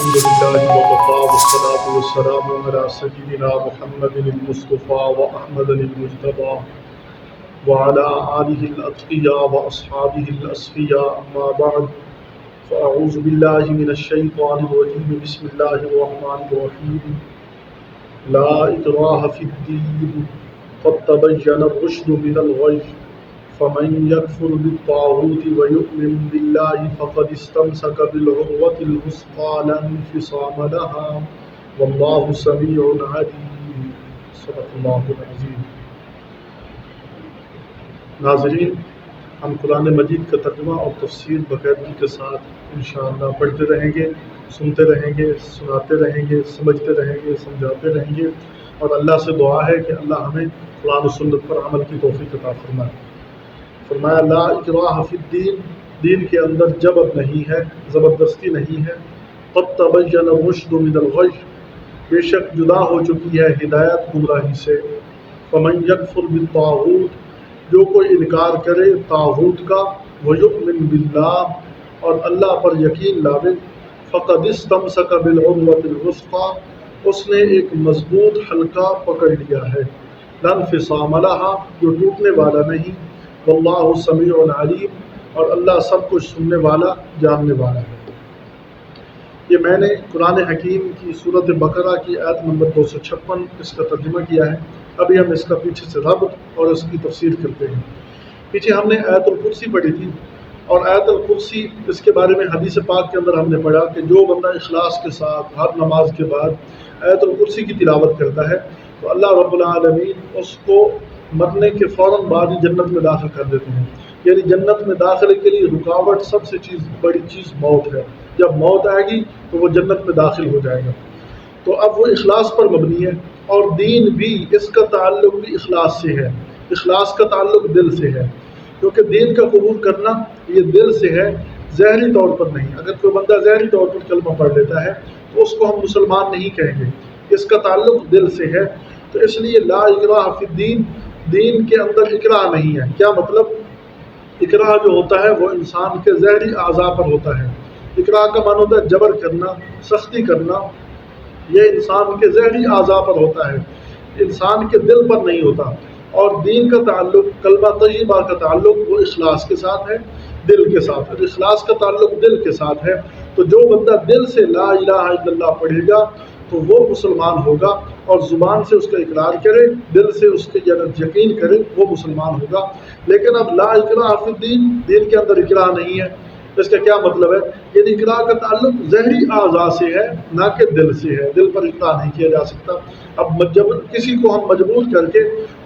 الحمد لله وكفى والصلاة والسلام على سيدنا محمد المصطفى وأحمد المجتبى وعلى آله الأتقياء وأصحابه الأصفياء أما بعد فأعوذ بالله من الشيطان الرجيم بسم الله الرحمن الرحيم لا إكراه في الدين قد تبين الرشد من الغي فمن يكفر بالطاغوت ويؤمن بالله فقد استمسك بالعروة الوثقى لا انفصام لها والله سميع عليم صدق الله العظيم. ناظرین، ہم قرآن مجید کا ترجمہ اور تفسیر باقاعدگی کے ساتھ انشاءاللہ پڑھتے رہیں گے، سنتے رہیں گے، سناتے رہیں گے، سمجھتے رہیں گے، سمجھاتے رہیں گے، اور اللہ سے دعا ہے کہ اللہ ہمیں قرآن و سنت پر عمل کی توفیق عطا فرمائے. فرمایا لا اکراہ فی الدین، دین کے اندر جبر نہیں ہے، زبردستی نہیں ہے. قد تبین الرشد من الغی، بے شک جدا ہو چکی ہے ہدایت گمراہی سے. فمن یکفر بالطاغوت، جو کوئی انکار کرے طاغوت کا، ویؤمن باللہ، اور اللہ پر یقین لاوے، فقد استمسک بالعروۃ الوثقی، اس نے ایک مضبوط حلقہ پکڑ لیا ہے، لا انفصام لہا، جو ٹوٹنے والا نہیں. واللہ سمیع علیم، اور اللہ سب کچھ سننے والا، جاننے والا ہے. یہ میں نے قرآن حکیم کی سورۃ بقرہ کی آیت نمبر 256 اس کا ترجمہ کیا ہے. ابھی ہم اس کا پیچھے سے ربط اور اس کی تفسیر کرتے ہیں. پیچھے ہم نے آیت الکرسی پڑھی تھی، اور آیت الکرسی اس کے بارے میں حدیث پاک کے اندر ہم نے پڑھا کہ جو بندہ اخلاص کے ساتھ ہر نماز کے بعد آیت الکرسی کی تلاوت کرتا ہے تو اللہ رب العالمین اس کو مرنے کے فوراً بعد ہی جنت میں داخل کر دیتے ہیں. یعنی جنت میں داخلے کے لیے رکاوٹ سب سے بڑی چیز موت ہے. جب موت آئے گی تو وہ جنت میں داخل ہو جائے گا. تو اب وہ اخلاص پر مبنی ہے، اور دین بھی اس کا تعلق بھی اخلاص سے ہے. اخلاص کا تعلق دل سے ہے، کیونکہ دین کا قبول کرنا یہ دل سے ہے، ظاہری طور پر نہیں. اگر کوئی بندہ ظاہری طور پر کلمہ پڑھ لیتا ہے تو اس کو ہم مسلمان نہیں کہیں گے. اس کا تعلق دل سے ہے. تو اس لیے لا اکراہ فی الدین، دین کے اندر اکراہ نہیں ہے. کیا مطلب؟ اکراہ جو ہوتا ہے وہ انسان کے ظاہری اعضاء پر ہوتا ہے. اکراہ کا معنی ہوتا ہے جبر کرنا، سختی کرنا. یہ انسان کے ظاہری اعضاء پر ہوتا ہے، انسان کے دل پر نہیں ہوتا. اور دین کا تعلق، کلمہ طیبہ کا تعلق وہ اخلاص کے ساتھ ہے، دل کے ساتھ. اور اخلاص کا تعلق دل کے ساتھ ہے. تو جو بندہ دل سے لا الہ الا اللہ پڑھے گا تو وہ مسلمان ہوگا، اور زبان سے اس کا اقرار کرے، دل سے اس کے یقین کرے، وہ مسلمان ہوگا. لیکن اب لا اکراہ فی الدین، دین کے اندر اکراہ نہیں ہے. اس کا کیا مطلب ہے؟ یعنی اکراہ کا تعلق ظاہری اعضاء سے ہے، نہ کہ دل سے ہے. دل پر اکراہ نہیں کیا جا سکتا. اب جب کسی کو ہم مجبور کر کے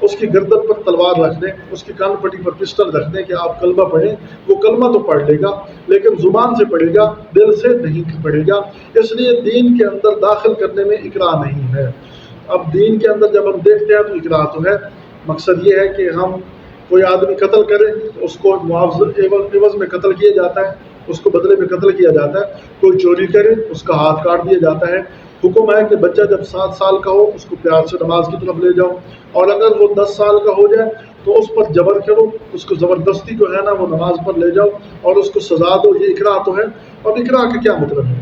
اس کی گردن پر تلوار رکھ دیں، اس کی کان پٹی پر پسٹل رکھ دیں کہ آپ کلمہ پڑھیں، وہ کلمہ تو پڑھ لے گا لیکن زبان سے پڑھے گا، دل سے نہیں پڑھے گا. اس لیے دین کے اندر داخل کرنے میں اکراہ نہیں ہے. اب دین کے اندر جب ہم دیکھتے ہیں تو اکراہ تو ہے. مقصد یہ ہے کہ ہم کوئی آدمی قتل کرے تو اس کو معاوضہ عوض میں قتل کیا جاتا ہے، اس کو بدلے میں قتل کیا جاتا ہے. کوئی چوری کرے اس کا ہاتھ کاٹ دیا جاتا ہے. حکم ہے کہ بچہ جب 7 سال کا ہو اس کو پیار سے نماز کی طرف لے جاؤ، اور اگر وہ 10 سال کا ہو جائے تو اس پر جبر کرو، اس کو زبردستی جو ہے نا وہ نماز پر لے جاؤ اور اس کو سزا دو. یہ اکراہ تو ہے. اب اکراہ کا کیا مطلب ہے؟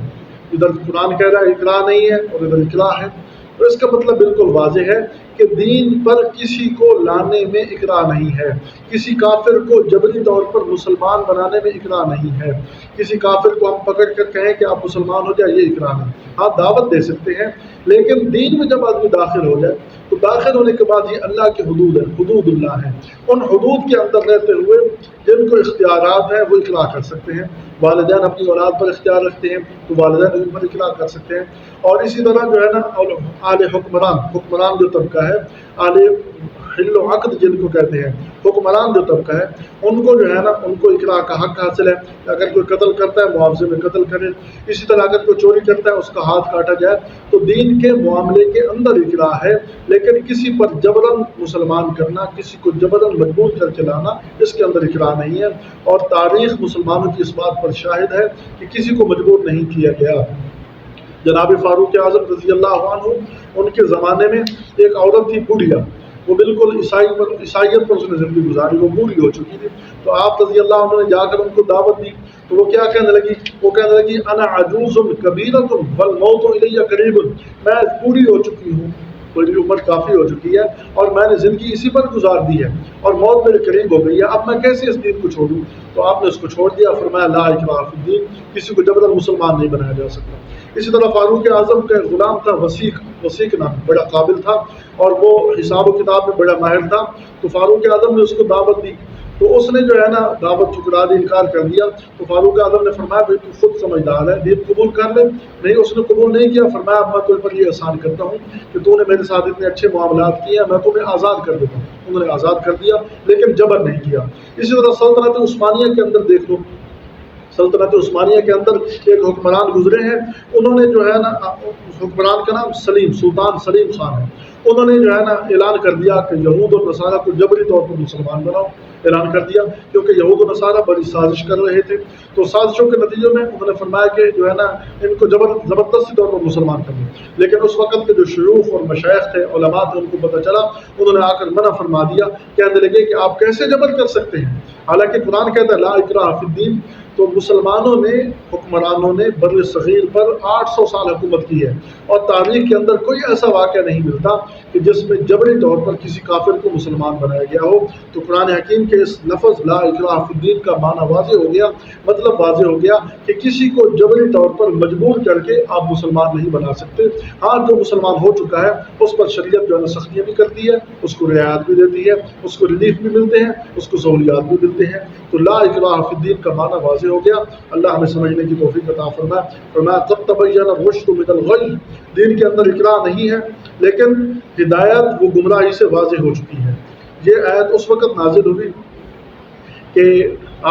ادھر قرآن کہہ رہا ہے اکراہ نہیں ہے اور ادھر اکراہ ہے. تو اس کا مطلب بالکل واضح ہے کہ دین پر کسی کو لانے میں اکراہ نہیں ہے. کسی کافر کو جبری طور پر مسلمان بنانے میں اکراہ نہیں ہے. کسی کافر کو ہم پکڑ کر کہیں کہ آپ مسلمان ہو جائے، یہ اکراہ نہیں. ہاں دعوت دے سکتے ہیں، لیکن دین میں جب آدمی داخل ہو جائے تو داخل ہونے کے بعد یہ اللہ کی حدود ہے، حدود اللہ ہے. ان حدود کے اندر رہتے ہوئے جن کو اختیارات ہیں وہ اکراہ کر سکتے ہیں. والدین اپنی اولاد پر اختیار رکھتے ہیں تو والدین ان پر اکراہ کر سکتے ہیں. اور اسی طرح جو ہے نا اعلی حکمران جو طبقہ ہے، اعلی حل و عقد جن کو کہتے ہیں، حکمران جو طبقہ ہے، ان کو جو ہے نا ان کو اکراہ کا حق حاصل ہے. اگر کوئی قتل کرتا ہے معاوضے میں قتل کرے. اسی طرح اگر کوئی چوری کرتا ہے اس کا ہاتھ کاٹا جائے. تو دین کے معاملے کے اندر اکراہ ہے، لیکن کسی پر جبراً مسلمان کرنا، کسی کو جبراً مجبور کر کے لانا، اس کے اندر اکراہ نہیں ہے. اور تاریخ مسلمانوں کی اس بات پر شاہد ہے کہ کسی کو مجبور نہیں کیا گیا. جناب فاروق اعظم رضی اللہ عنہ، ان کے زمانے میں ایک عورت تھی بوڑھیا. وہ بالکل عیسائیت پر اس نے زندگی گزاری، وہ بوڑھی ہو چکی تھی۔ تو آپ رضی اللہ عنہ نے جا کر ان کو دعوت دی، تو وہ کیا کہنے لگی؟ وہ کہنے لگی انا عجوز کبیرۃ والموت الی قریب، میں بوڑھی ہو چکی ہوں، میری عمر کافی ہو چکی ہے اور میں نے زندگی اسی پر گزار دی ہے اور موت میرے قریب ہو گئی ہے، اب میں کیسے اس دین کو چھوڑوں؟ تو آپ نے اس کو چھوڑ دیا، فرمایا لا اکراہ فی الدین، کسی کو جبرن مسلمان نہیں بنایا جا سکتا۔ اسی طرح فاروق اعظم کا ایک غلام تھا وسیق نام، بڑا قابل تھا اور وہ حساب و کتاب میں بڑا ماہر تھا۔ تو فاروق اعظم نے اس کو دعوت دی، تو اس نے جو ہے نا دعوت ٹھکرا دی، انکار کر دیا۔ تو فاروق اعظم نے فرمایا بھائی تو خود سمجھدار ہے، دین قبول کر لے۔ نہیں، اس نے قبول نہیں کیا۔ فرمایا اب میں تجھ پر یہ احسان کرتا ہوں کہ تو نے میرے ساتھ اتنے اچھے معاملات کیے ہیں، میں تمہیں آزاد کر دیتا ہوں۔ انہوں نے آزاد کر دیا لیکن جبر نہیں کیا۔ اسی طرح سلطنت عثمانیہ کے اندر دیکھ لو، سلطنت عثمانیہ کے اندر ایک حکمران گزرے ہیں، انہوں نے جو ہے نا، حکمران کا نام سلطان سلیم خان ہے، انہوں نے جو ہے نا اعلان کر دیا کہ یہود اور نصارہ کو جبری طور پر مسلمان بناؤ، اعلان کر دیا، کیونکہ یہود و نصارہ بڑی سازش کر رہے تھے۔ تو سازشوں کے نتیجے میں انہوں نے فرمایا کہ جو ہے نا ان کو زبردستی طور پر مسلمان کر دیں۔ لیکن اس وقت کے جو شیوخ اور مشائخ تھے، علماء تھے، ان کو پتہ چلا، انہوں نے آ کر منع فرما دیا، کہنے لگے کہ آپ کیسے جبر کر سکتے ہیں، حالانکہ قرآن کہتا ہے لا اکراہ فی الدین۔ تو مسلمانوں نے، حکمرانوں نے بر صغیر پر 800 سال حکومت کی ہے، اور تاریخ کے اندر کوئی ایسا واقعہ نہیں ملتا کہ جس میں جبری طور پر کسی کافر کو مسلمان بنایا گیا ہو۔ تو قرآن حکیم کے اس لفظ لا اکراہ فی الدین کا معنی واضح ہو گیا، مطلب واضح ہو گیا کہ کسی کو جبری طور پر مجبور کر کے آپ مسلمان نہیں بنا سکتے۔ ہاں، جو مسلمان ہو چکا ہے اس پر شریعت جو ہے نا سختیاں بھی کرتی ہے، اس کو رعایت بھی دیتی ہے، اس کو ریلیف بھی ملتے ہیں، اس کو سہولیات بھی ملتے ہیں۔ تو لا اکراہ فی الدین کا معنی واضح ہو گیا۔ اللہ ہمیں سمجھنے کی توفیق عطا فرمائے۔ فرمایا قد تبین الرشد من الغی، دین کے اندر اکراہ نہیں ہے، لیکن ہدایت وہ گمراہی سے واضح ہو چکی ہے۔ یہ آیت اس وقت نازل ہوئی کہ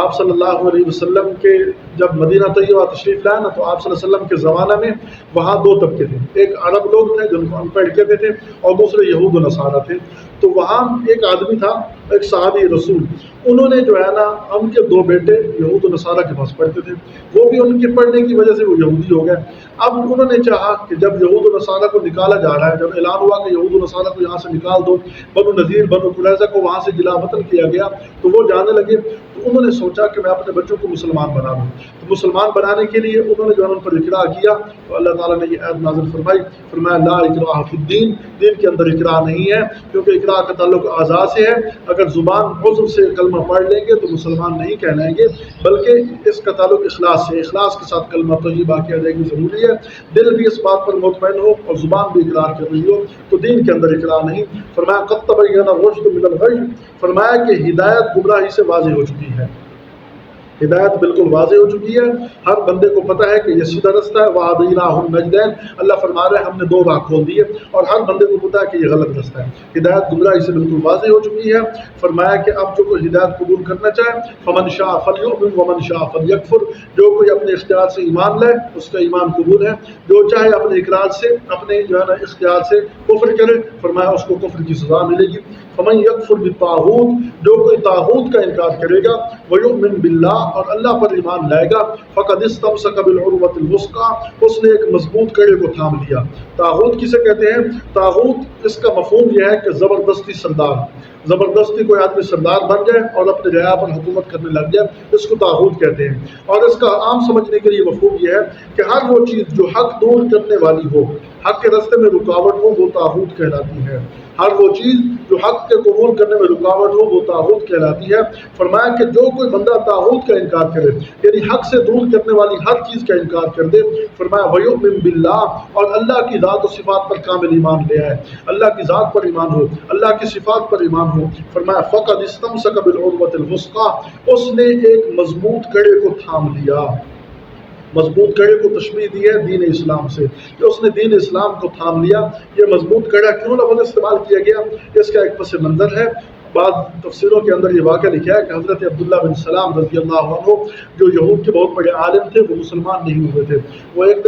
آپ صلی اللہ علیہ وسلم کے جب مدینہ طیبہ تشریف لائے نا، تو آپ صلی اللہ علیہ وسلم کے زمانہ میں وہاں دو طبقے تھے، ایک عرب لوگ تھے جن کو ان پڑھ کہتے تھے، اور دوسرے یہود و نصارہ تھے۔ تو وہاں ایک آدمی تھا، ایک صحابی رسول، انہوں نے جو ہے نا ان کے دو بیٹے یہود و نصارہ کے پاس پڑھتے تھے، وہ بھی ان کے پڑھنے کی وجہ سے وہ یہودی ہو گئے۔ اب انہوں نے چاہا کہ جب یہود و نصارہ کو نکالا جا رہا ہے، جب اعلان ہوا کہ یہود و نصارہ کو یہاں سے نکال دو، بنو نذیر بنو قریظہ کو وہاں سے جلا وطن کیا گیا، تو وہ جانے لگے۔ تو انہوں نے سوچا کہ میں اپنے بچوں کو مسلمان بنا دوں، تو مسلمان بنانے کے لیے انہوں نے جو ہے ان پر اکراہ کیا۔ تو اللہ تعالیٰ نے یہ آیت نازل فرمائی، فرمایا لا اکراہ فی الدین، دین کے اندر اکراہ نہیں ہے، کیونکہ اکراہ کا تعلق اعضاء سے ہے۔ اگر زبان عضو سے کلمہ پڑھ لیں گے تو مسلمان نہیں کہلائیں گے، بلکہ اس کا تعلق اخلاص سے، اخلاص کے ساتھ کلمہ طیبہ کی ادائیگی ضروری ہے، دل بھی اس بات پر مطمئن ہو اور زبان بھی اقرار کر رہی ہو، تو دین کے اندر اکراہ نہیں۔ فرمایا قد تبین الرشد من الغی، فرمایا کہ ہدایت گمراہی سے واضح ہو چکی ہے، ہدایت بالکل واضح ہو چکی ہے، ہر بندے کو پتہ ہے کہ یہ سیدھا رستہ ہے۔ وَهَدَيْنَاهُ النَّجْدَيْنِ، اللہ فرما رہے ہیں ہم نے دو راہ کھول دی ہے، اور ہر بندے کو پتہ ہے کہ یہ غلط رستہ ہے۔ ہدایت گمراہی سے بالکل واضح ہو چکی ہے۔ فرمایا کہ اب جو کوئی ہدایت قبول کرنا چاہے، فَمَنْ شَاءَ فَلْيُؤْمِنْ وَمَنْ شَاءَ فَلْيَكْفُرْ، جو کوئی اپنے اختیار سے ایمان لائے اس کا ایمان قبول ہے، جو چاہے اپنے اقرار سے، اپنے جو ہے نا اختیار سے کفر کرے، فرمایا اس کو کفر کی سزا ملے گی۔ فَمَنْ يَكْفُرْ بِالطَّاغُوتِ، جو کوئی طاغوت کا انکار کرے گا، وَيُؤْمِنْ بِاللَّهِ، اور اللہ پر ایمان لائے گا، فَقَدِ اسْتَمْسَكَ بِالْعُرْوَةِ الْوُثْقَىٰ، اس نے ایک مضبوط کڑے کو تھام لیا۔ طاغوت کسے کہتے ہیں؟ طاغوت اس کا مفہوم یہ ہے کہ زبردستی سردار، زبردستی کوئی آدمی سردار بن جائے اور اپنے رعایا پر حکومت کرنے لگ جائے، اس کو طاغوت کہتے ہیں۔ اور اس کا عام سمجھنے کے لیے مفہوم یہ ہے کہ ہر وہ چیز جو حق دور کرنے والی ہو، حق کے راستے میں رکاوٹ ہو، وہ طاغوت کہلاتی ہے۔ ہر وہ چیز جو حق کے قبول کرنے میں رکاوٹ ہو، وہ طاغوت کہلاتی ہے۔ فرمایا کہ جو کوئی بندہ طاغوت کا انکار کرے، یعنی حق سے دور کرنے والی ہر چیز کا انکار کر دے، فرمایا وَيُؤْمِن بِاللَّهِ، اور اللہ کی ذات و صفات پر کامل ایمان لے آئے، اللہ کی ذات پر ایمان ہو، اللہ کی صفات پر ایمان ہو، فرمایا فَقَدِ اسْتَمْسَكَ بِالْعُرْوَةِ الْوُثْقَىٰ، اس نے ایک مضبوط کڑے کو تھام لیا۔ مضبوط کڑے کو تشبیہ دی ہے دین اسلام سے، کہ اس نے دین اسلام کو تھام لیا۔ یہ مضبوط کڑا کیوں لفظ استعمال کیا گیا، اس کا ایک پس منظر ہے۔ بعض تفسیروں کے اندر یہ واقعہ لکھا ہے کہ حضرت عبداللہ بن سلام رضی اللہ عنہ، جو یہود کے بہت بڑے عالم تھے، وہ مسلمان نہیں ہوئے تھے۔ وہ ایک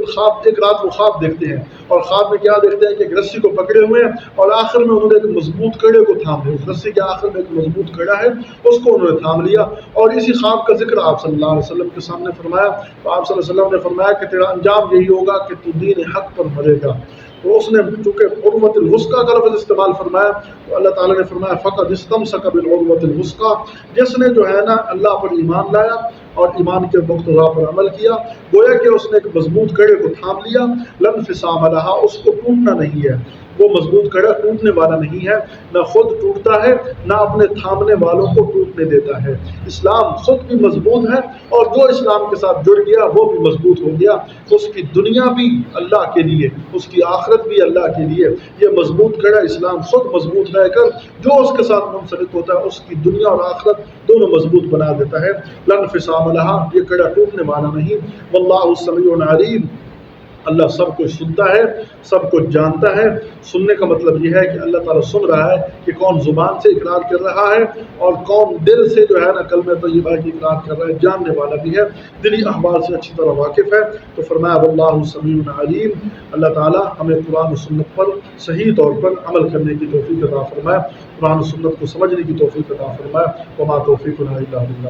رات وہ خواب دیکھتے ہیں، اور خواب میں کیا دیکھتے ہیں کہ ایک رسی کو پکڑے ہوئے ہیں، اور آخر میں انہوں نے ایک مضبوط کڑے کو تھام لیا۔ اس رسی کے آخر میں ایک مضبوط کڑا ہے، اس کو انہوں نے تھام لیا، اور اسی خواب کا ذکر آپ صلی اللہ علیہ وسلم کے سامنے فرمایا۔ تو آپ صلی اللہ علیہ وسلم نے فرمایا کہ تیرا انجام یہی ہوگا کہ تو دین حق پر مرے گا، تو اس نے چونکہ عروۃ الوثقیٰ کا لفظ استعمال فرمایا تو اللہ تعالیٰ نے فرمایا فقد استمسک بالعروۃ الوثقیٰ، جس نے جو ہے نا اللہ پر ایمان لایا اور ایمان کے مقتضا پر عمل کیا، گویا کہ اس نے ایک مضبوط کڑے کو تھام لیا، لا انفصام لہا، اس کو ٹوٹنا نہیں ہے، وہ مضبوط کڑا ٹوٹنے والا نہیں ہے، نہ خود ٹوٹتا ہے نہ اپنے تھامنے والوں کو ٹوٹنے دیتا ہے۔ اسلام خود بھی مضبوط ہے اور جو اسلام کے ساتھ جڑ گیا وہ بھی مضبوط ہو گیا، اس کی دنیا بھی اللہ کے لیے، اس کی آخرت بھی اللہ کے لیے۔ یہ مضبوط کڑا اسلام خود مضبوط رہ کر جو اس کے ساتھ منسلک ہوتا ہے اس کی دنیا اور آخرت دونوں مضبوط بنا دیتا ہے۔ لا انفصام لہا، یہ کڑا ٹوٹنے والا نہیں۔ واللہ سمیع علیم، اللہ سب کچھ سنتا ہے، سب کچھ جانتا ہے۔ سننے کا مطلب یہ ہے کہ اللہ تعالیٰ سن رہا ہے کہ کون زبان سے اقرار کر رہا ہے اور کون دل سے جو ہے نا کلمہ طیبہ کی اقرار کر رہا ہے، جاننے والا بھی ہے، دلی احوال سے اچھی طرح واقف ہے۔ تو فرمایا واللہ سمیع علیم، اللہ تعالیٰ ہمیں قرآن و سنت پر صحیح طور پر عمل کرنے کی توفیق عطا فرمائے، قرآن و سنت کو سمجھنے کی توفیق عطا فرمائے۔ وما توفیقنا الا باللہ۔